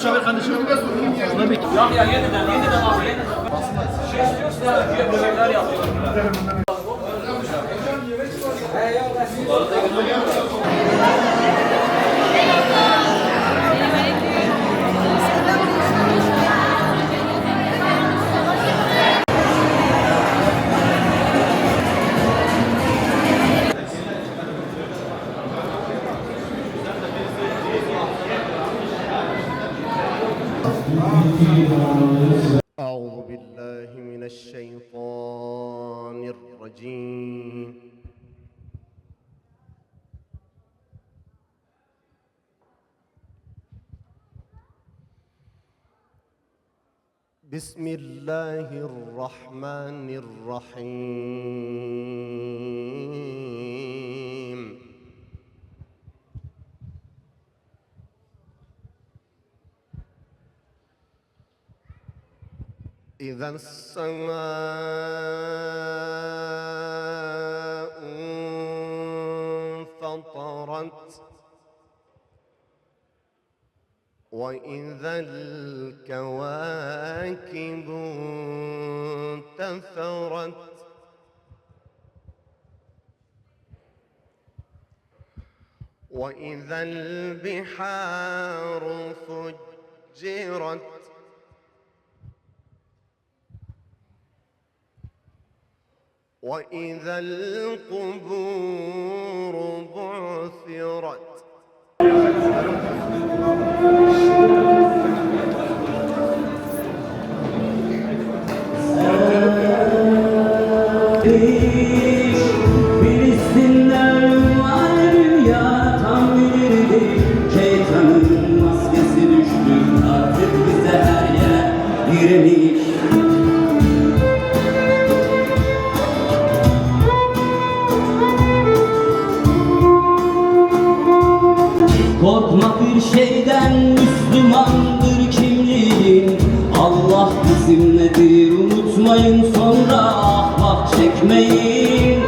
Şahin kardeşim. Tabii ki. Ya yeniden abi yeniden. Şey istiyorsa bir şeyler yapıyor. أعوذ بالله من الشيطان الرجيم بسم الله الرحمن الرحيم إذا السماء انفطرت وإذا الكواكب انتثرت وإذا البحار فجرت وإذا القبور بعثرت Filistinler var dünya tam bilirdi. Şeytanın maskesi düştü artık bize her yer direniş. Korkma bir şeyden, Müslümandır kimliğin. Allah bizimledir, unutmayın sonra ahvah çekmeyin.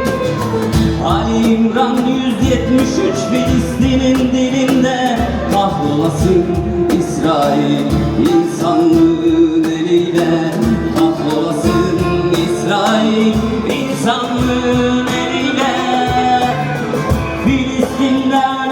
Ali İmran 173 Filistin'in dilinde, kahrolasın İsrail insanlığın eliyle. Kahrolasın İsrail insanlığın eliyle. Filistinler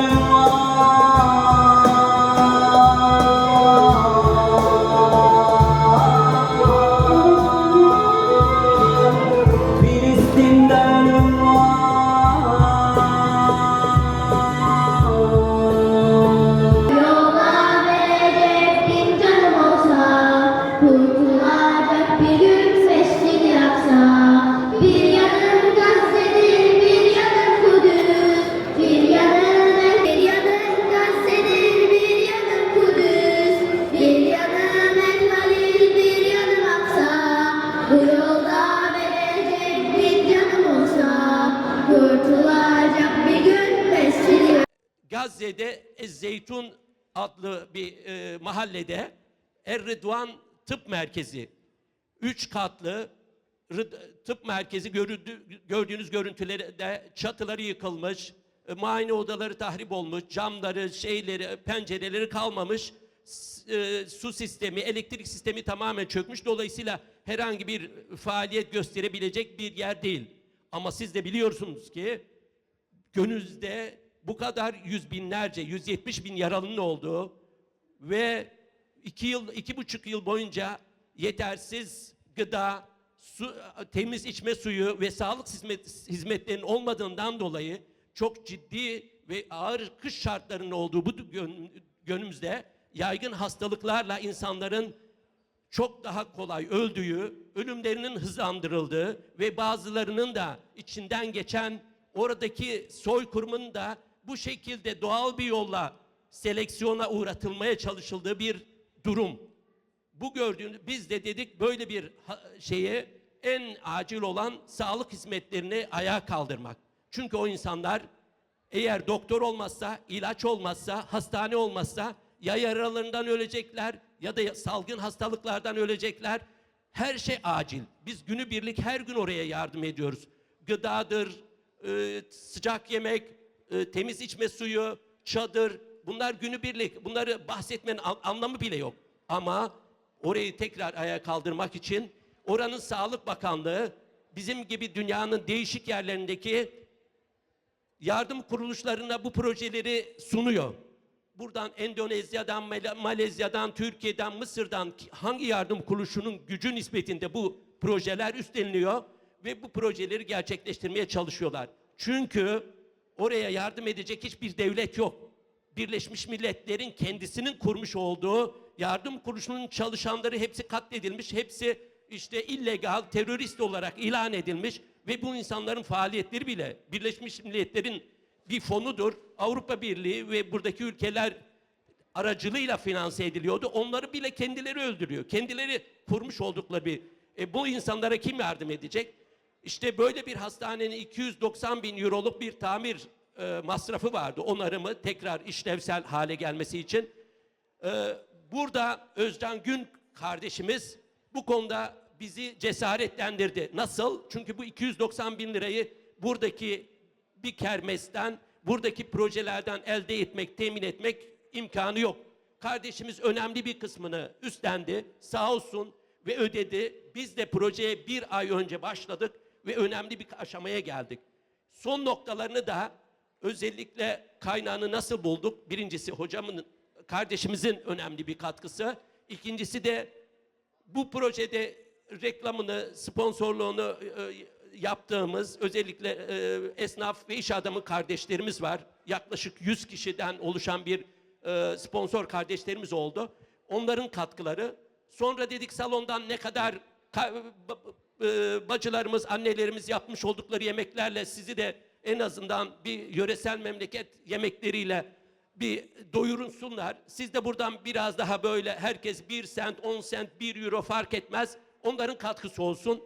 Gazze'de Zeytun adlı bir mahallede Er-Rıdvan Tıp Merkezi, 3 katlı tıp merkezi gördüğünüz görüntülerde çatıları yıkılmış, muayene odaları tahrip olmuş, camları, pencereleri kalmamış, su sistemi, elektrik sistemi tamamen çökmüş. Dolayısıyla herhangi bir faaliyet gösterebilecek bir yer değil. Ama siz de biliyorsunuz ki günümüzde bu kadar yüz binlerce, 170 bin yaralının olduğu ve 2,5 yıl boyunca yetersiz gıda, temiz içme suyu ve sağlık hizmetlerinin olmadığından dolayı çok ciddi ve ağır kış şartlarının olduğu bu günümüzde yaygın hastalıklarla insanların çok daha kolay öldüğü, ölümlerinin hızlandırıldığı ve bazılarının da içinden geçen oradaki soykırımın da bu şekilde doğal bir yolla seleksiyona uğratılmaya çalışıldığı bir durum. Bu gördüğünüz, biz de dedik böyle bir şeye en acil olan sağlık hizmetlerini ayağa kaldırmak. Çünkü o insanlar eğer doktor olmazsa, ilaç olmazsa, hastane olmazsa ya yaralarından ölecekler ya da salgın hastalıklardan ölecekler. Her şey acil. Biz günübirlik her gün oraya yardım ediyoruz. Gıdadır, sıcak yemek, temiz içme suyu, çadır. Bunlar günübirlik. Bunları bahsetmenin anlamı bile yok. Ama orayı tekrar ayağa kaldırmak için oranın Sağlık Bakanlığı bizim gibi dünyanın değişik yerlerindeki yardım kuruluşlarına bu projeleri sunuyor. Buradan Endonezya'dan, Malezya'dan, Türkiye'den, Mısır'dan hangi yardım kuruluşunun gücü nispetinde bu projeler üstleniliyor ve bu projeleri gerçekleştirmeye çalışıyorlar. Çünkü oraya yardım edecek hiçbir devlet yok. Birleşmiş Milletler'in kendisinin kurmuş olduğu yardım kuruluşunun çalışanları hepsi katledilmiş, hepsi işte illegal, terörist olarak ilan edilmiş ve bu insanların faaliyetleri bile Birleşmiş Milletler'in bir fonudur. Avrupa Birliği ve buradaki ülkeler aracılığıyla finanse ediliyordu. Onları bile kendileri öldürüyor. Kendileri kurmuş oldukları bir... bu insanlara kim yardım edecek? İşte böyle bir hastanenin 290 bin euroluk bir tamir masrafı vardı. Onarımı tekrar işlevsel hale gelmesi için. Burada Özcan Gün kardeşimiz bu konuda bizi cesaretlendirdi. Nasıl? Çünkü bu 290 bin lirayı buradaki bir kermesten, buradaki projelerden elde etmek, temin etmek imkanı yok. Kardeşimiz önemli bir kısmını üstlendi, sağ olsun ve ödedi. Biz de projeye bir ay önce başladık ve önemli bir aşamaya geldik. Son noktalarını da özellikle kaynağını nasıl bulduk? Birincisi hocamın, kardeşimizin önemli bir katkısı. İkincisi de bu projede reklamını, sponsorluğunu yaptığımız özellikle esnaf ve iş adamı kardeşlerimiz var. Yaklaşık 100 kişiden oluşan bir sponsor kardeşlerimiz oldu. Onların katkıları. Sonra dedik salondan ne kadar bacılarımız, annelerimiz yapmış oldukları yemeklerle sizi de en azından bir yöresel memleket yemekleriyle bir doyurunsunlar. Siz de buradan biraz daha böyle herkes 1 sent, 10 sent, 1 euro fark etmez. Onların katkısı olsun.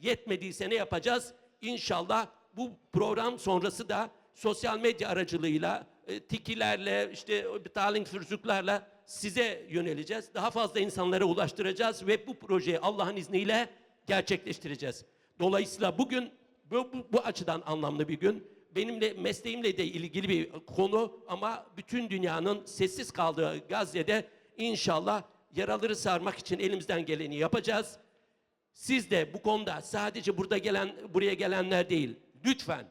Yetmediyse ne yapacağız? İnşallah bu program sonrası da sosyal medya aracılığıyla, tikilerle, işte Betalingsverzoek'larla size yöneleceğiz. Daha fazla insanlara ulaştıracağız ve bu projeyi Allah'ın izniyle gerçekleştireceğiz. Dolayısıyla bugün bu açıdan anlamlı bir gün. Benimle, mesleğimle de ilgili bir konu ama bütün dünyanın sessiz kaldığı Gazze'de inşallah yaraları sarmak için elimizden geleni yapacağız. Siz de bu konuda sadece buraya gelenler değil, lütfen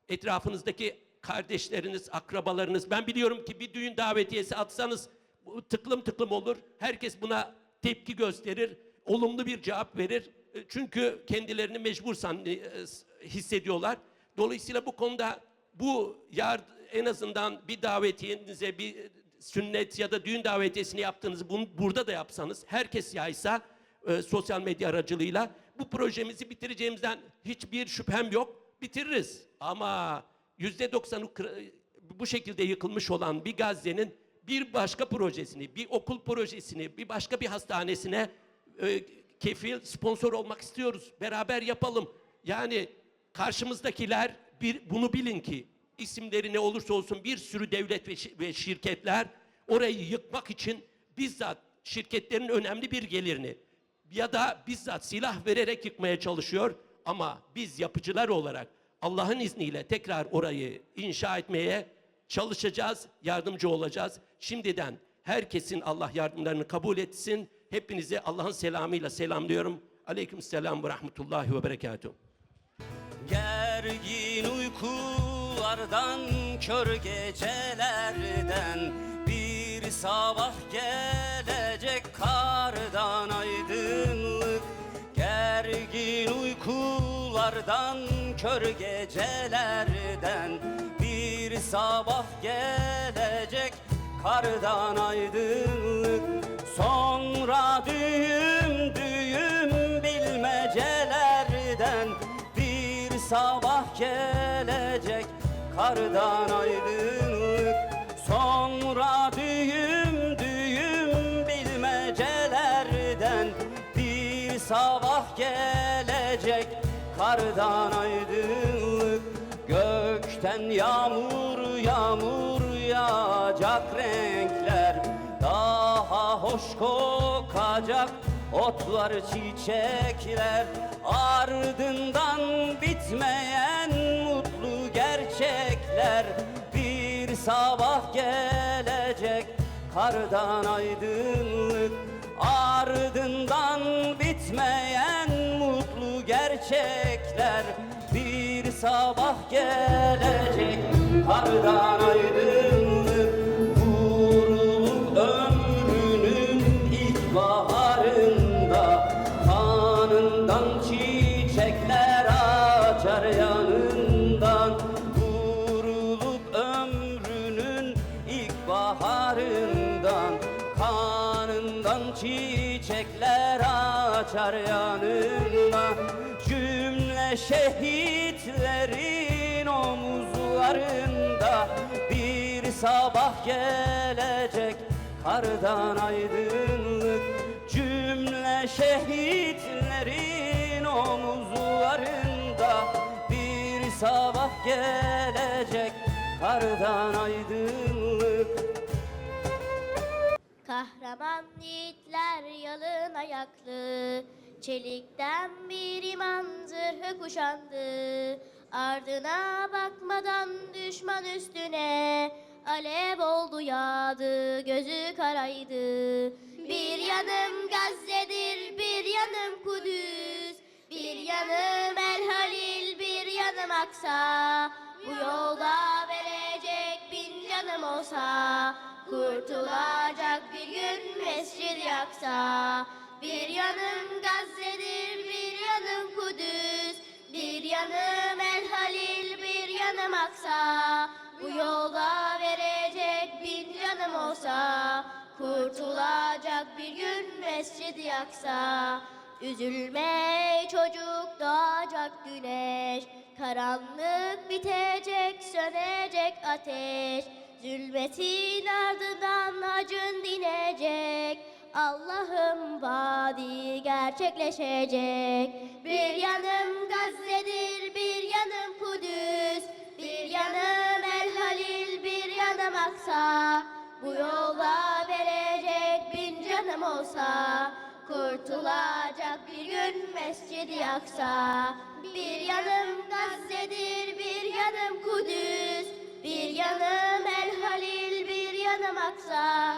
etrafınızdaki kardeşleriniz, akrabalarınız, ben biliyorum ki bir düğün davetiyesi atsanız tıklım tıklım olur. Herkes buna tepki gösterir, olumlu bir cevap verir. Çünkü kendilerini mecbur hissediyorlar. Dolayısıyla bu konuda en azından bir davetiyenize, bir sünnet ya da düğün davetiyesini yaptığınızı bunu burada da yapsanız, herkes yaysa sosyal medya aracılığıyla bu projemizi bitireceğimizden hiçbir şüphem yok. Bitiririz. Ama %90'ı bu şekilde yıkılmış olan bir Gazze'nin bir başka projesini, bir okul projesini, bir başka bir hastanesine kefil, sponsor olmak istiyoruz. Beraber yapalım. Yani karşımızdakiler bunu bilin ki isimleri ne olursa olsun bir sürü devlet ve şirketler orayı yıkmak için bizzat şirketlerin önemli bir gelirini ya da bizzat silah vererek yıkmaya çalışıyor. Ama biz yapıcılar olarak Allah'ın izniyle tekrar orayı inşa etmeye çalışacağız, yardımcı olacağız. Şimdiden herkesin Allah yardımlarını kabul etsin. Hepinize Allah'ın selamıyla selamlıyorum. Aleykümselam ve rahmetullahi ve berekatuhu. Gergin uykulardan, kör gecelerden bir sabah gelecek kardan aydınlık. Gergin uykulardan, kör gecelerden bir sabah gelecek kardan aydınlık. Sonra düğüm düğüm bilmecelerden bir sabah gelecek kardan aydınlık. Sonra düğüm düğüm bilmecelerden bir sabah gelecek kardan aydınlık. Gökten yağmur yağmur yağacak renkler, daha hoş kokacak otlar çiçekler. Ardından bitmeyen mutlu gerçekler, bir sabah gelecek kardan aydınlık, ardından bitmeyen mutlu gerçekler. Bir sabah gelecek kardan aydınlık, vurulup ömrünün ilk baharında, kanından çiçekler açar yanından. Vurulup ömrünün ilk baharından, kanından çiçekler açar yanından. Cümle şehitlerin omuzlarında bir sabah gelecek kardan aydınlık. Cümle şehitlerin omuzlarında bir sabah gelecek kardan aydınlık. Kahraman yiğitler yalın ayaklı, çelikten bir iman zırhı kuşandı. Ardına bakmadan düşman üstüne alev oldu yağdı, gözü karaydı. Bir yanım Gazze'dir, bir yanım Kudüs, bir yanım El Halil, bir yanım Aksa. Bu yolda verecek bin canım olsa, kurtulacak bir gün Mescid-i Aksa. Bir yanım Gazze'dir, bir yanım Kudüs, bir yanım El Halil, bir yanım Aksa. Bu yolda verecek bin canım olsa, kurtulacak bir gün Mescid-i Aksa. Üzülme çocuk, doğacak güneş, karanlık bitecek, sönecek ateş. Zulmetin ardından acın dinecek, Allah'ın vaadi gerçekleşecek. Bir yanım Gazze'dir, bir yanım Kudüs, bir yanım El Halil, bir yanım Aksa. Bu yolda verecek bin canım olsa, kurtulacak bir gün Mescid-i Aksa. Bir yanım Gazze'dir, bir yanım Kudüs, bir yanım El Halil, bir yanım Aksa.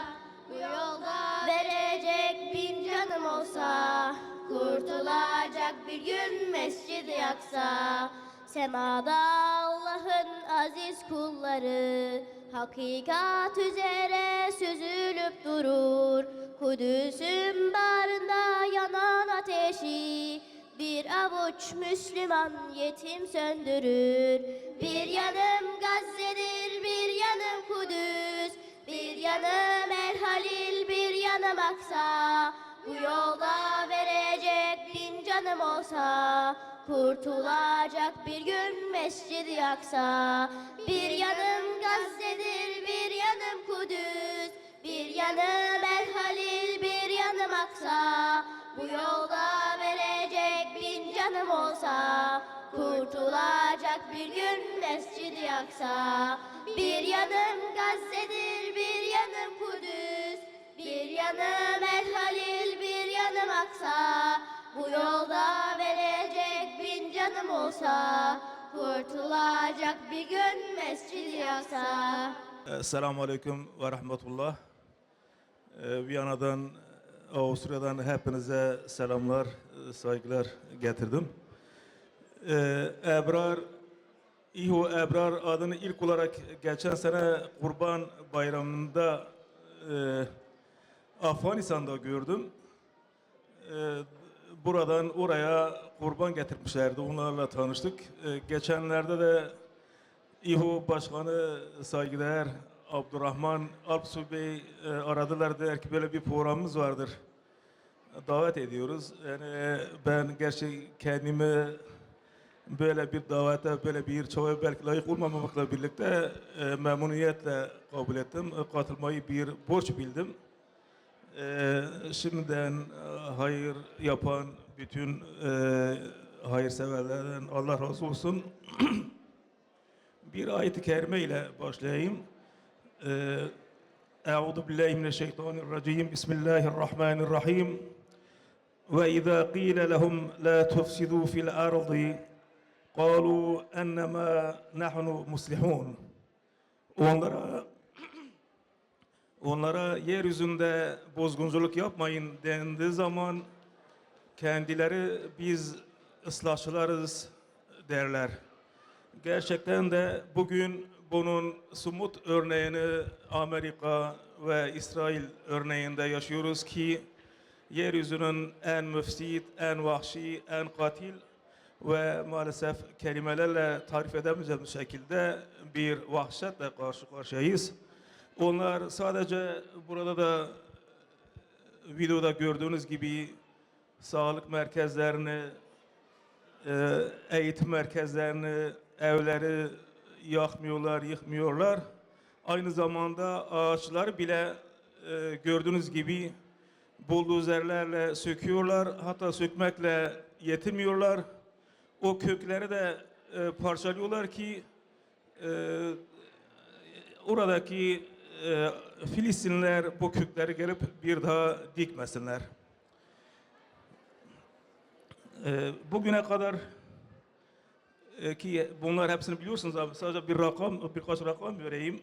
Bu yolda verecek bin canım olsa, kurtulacak bir gün Mescid-i Aksa. Semada Allah'ın aziz kulları, hakikat üzere süzülüp durur. Kudüs'ün bağrında yanan ateşi, bir avuç Müslüman yetim söndürür. Bir yanım Gazze'dir, bir yanım Kudüs, bir yanım El Halil, bir yanım Aksa. Bu yolda verecek bin canım olsa, kurtulacak bir gün Mescid-i Aksa. Bir yanım Gazze'dir, bir yanım Kudüs, bir yanım El Halil, bir yanım Aksa. Bu yolda verecek bin canım olsa, kurtulacak bir gün Mescid-i Aksa. Bir yanım Gazze'dir, bir yanım Kudüs, bir yanım El Halil, bir yanım Aksa. Bu yolda verecek bin canım olsa, kurtulacak bir gün Mescid-i Aksa. Selamun Aleyküm ve Rahmetullah. Viyana'dan, Avusturya'dan hepinize selamlar, saygılar getirdim. İHO Ebrar adını ilk olarak geçen sene Kurban Bayramı'nda Afganistan'da gördüm. Buradan oraya kurban getirmişlerdi, onlarla tanıştık. Geçenlerde de İHO Başkanı saygıdeğer Abdurrahman Alpsu Bey aradılar, der ki böyle bir programımız vardır, davet ediyoruz. Yani ben gerçi kendimi böyle bir davete, böyle bir çabaya belki layık olmamakla birlikte memnuniyetle kabul ettim. Katılmayı bir borç bildim. Şimdiden hayır yapan bütün hayırseverlerden Allah razı olsun. Bir ayet-i kerime ile başlayayım. Euzu billahi mineşşeytanirracim. Bismillahirrahmanirrahim. Ve izâ qîle lehum lâ tufsidû fil ardı قالوا ennemâ nahnu muslihun. onlara yeryüzünde bozgunculuk yapmayın dendiği zaman kendileri biz ıslahçılarız derler. Gerçekten de bugün bunun somut örneğini Amerika ve İsrail örneğinde yaşıyoruz ki yeryüzünün en müfsit, en vahşi, en katil ve maalesef kelimelerle tarif edemeyeceğimiz şekilde bir vahşetle karşı karşıyayız. Onlar sadece burada da videoda gördüğünüz gibi sağlık merkezlerini, eğitim merkezlerini, evleri yakmıyorlar, yıkmıyorlar. Aynı zamanda ağaçları bile gördüğünüz gibi buldozerlerle söküyorlar. Hatta sökmekle yetinmiyorlar. O kökleri de parçalıyorlar ki oradaki Filistinliler bu kökleri gelip bir daha dikmesinler. Bugüne kadar ki bunlar hepsini biliyorsunuz abi, sadece birkaç rakam vereyim.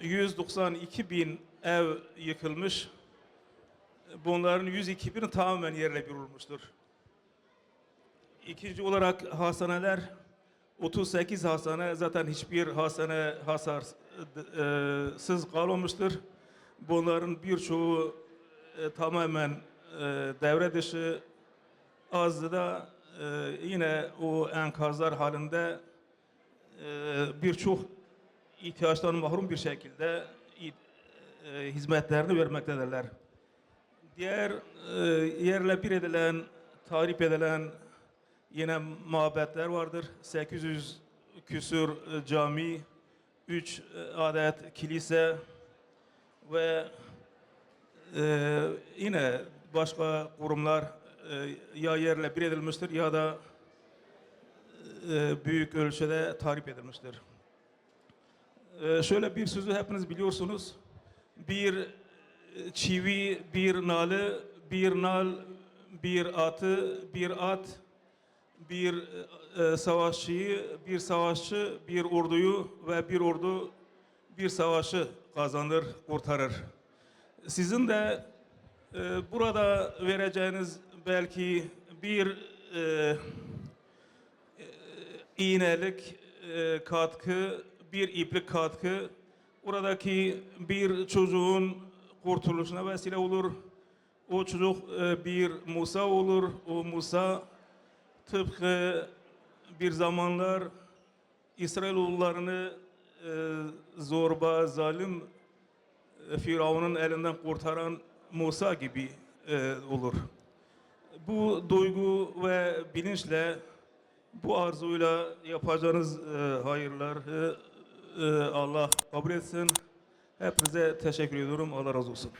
192 bin ev yıkılmış. Bunların 102 bini tamamen yerle bir olmuştur. İkinci olarak hastaneler, 38 hastane, zaten hiçbir hastane hasarsız kalmamıştır. Bunların birçoğu tamamen devre dışı, azı da yine o enkazlar halinde birçok ihtiyaçtan mahrum bir şekilde hizmetlerini vermektedirler. Diğer yerle bir edilen, tahrip edilen yine mabetler vardır. 800 küsur cami, 3 adet kilise ve yine başka kurumlar ya yerle bir edilmiştir ya da büyük ölçüde tahrip edilmiştir. Şöyle bir sözü hepiniz biliyorsunuz. Bir çivi, bir nalı, bir nal, bir atı, bir at, bir savaşçı, bir orduyu ve bir ordu bir savaşı kazanır, kurtarır. Sizin de burada vereceğiniz belki bir iğnelik katkı, bir iplik katkı, oradaki bir çocuğun kurtuluşuna vesile olur. O çocuk bir Musa olur. O Musa tıpkı bir zamanlar İsrailoğullarını zorba, zalim Firavun'un elinden kurtaran Musa gibi olur. Bu duygu ve bilinçle, bu arzuyla yapacağınız hayırları Allah kabul etsin. Hepinize teşekkür ediyorum. Allah razı olsun.